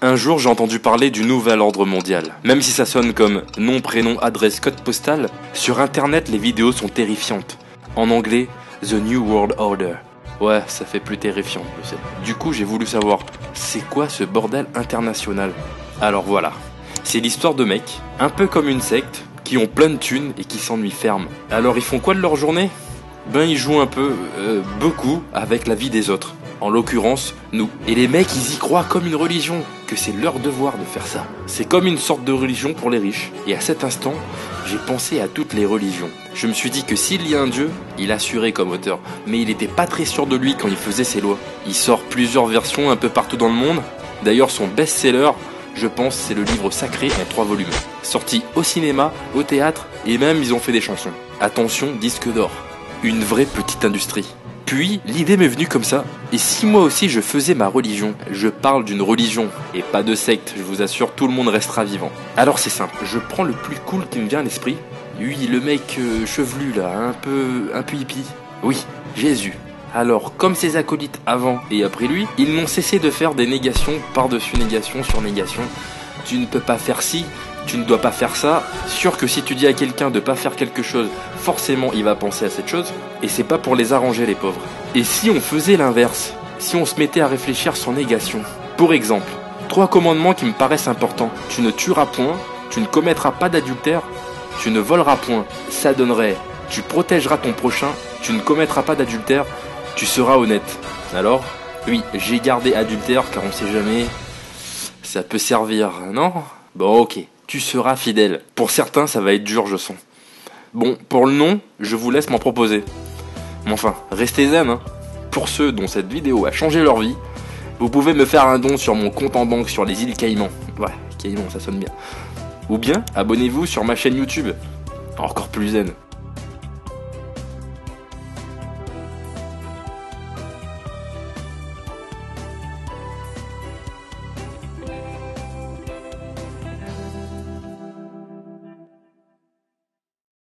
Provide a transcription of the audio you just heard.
Un jour, j'ai entendu parler du nouvel ordre mondial. Même si ça sonne comme nom, prénom, adresse, code postal, sur internet, les vidéos sont terrifiantes. En anglais, The New World Order. Ouais, ça fait plus terrifiant, je sais. Du coup, j'ai voulu savoir, c'est quoi ce bordel international? Alors voilà, c'est l'histoire de mecs, un peu comme une secte, qui ont plein de thunes et qui s'ennuient ferme. Alors ils font quoi de leur journée? Ben ils jouent un peu, beaucoup, avec la vie des autres. En l'occurrence, nous. Et les mecs, ils y croient comme une religion, que c'est leur devoir de faire ça. C'est comme une sorte de religion pour les riches. Et à cet instant, j'ai pensé à toutes les religions. Je me suis dit que s'il y a un dieu, il assurait comme auteur. Mais il n'était pas très sûr de lui quand il faisait ses lois. Il sort plusieurs versions un peu partout dans le monde. D'ailleurs, son best-seller, je pense, c'est le livre sacré en 3 volumes. Sorti au cinéma, au théâtre, et même ils ont fait des chansons. Attention, disque d'or. Une vraie petite industrie. Puis, l'idée m'est venue comme ça, et si moi aussi je faisais ma religion? Je parle d'une religion, et pas de secte, je vous assure, tout le monde restera vivant. Alors c'est simple, je prends le plus cool qui me vient à l'esprit. Oui, le mec chevelu là, un peu hippie. Oui, Jésus. Alors, comme ses acolytes avant et après lui, ils n'ont cessé de faire des négations par-dessus négation sur négation. Tu ne peux pas faire ci, tu ne dois pas faire ça. Sûr que si tu dis à quelqu'un de pas faire quelque chose, forcément il va penser à cette chose. Et c'est pas pour les arranger les pauvres. Et si on faisait l'inverse? Si on se mettait à réfléchir sans négation? Pour exemple, 3 commandements qui me paraissent importants. Tu ne tueras point, tu ne commettras pas d'adultère, tu ne voleras point. Ça donnerait, tu protégeras ton prochain, tu ne commettras pas d'adultère, tu seras honnête. Alors, oui, j'ai gardé adultère car on sait jamais, ça peut servir, non? Bon ok, tu seras fidèle. Pour certains, ça va être dur, je sens. Bon, pour le nom, je vous laisse m'en proposer. Mais enfin, restez zen, hein. Pour ceux dont cette vidéo a changé leur vie, vous pouvez me faire un don sur mon compte en banque sur les îles Caïmans. Ouais, Caïmans, ça sonne bien. Ou bien, abonnez-vous sur ma chaîne YouTube. Encore plus zen.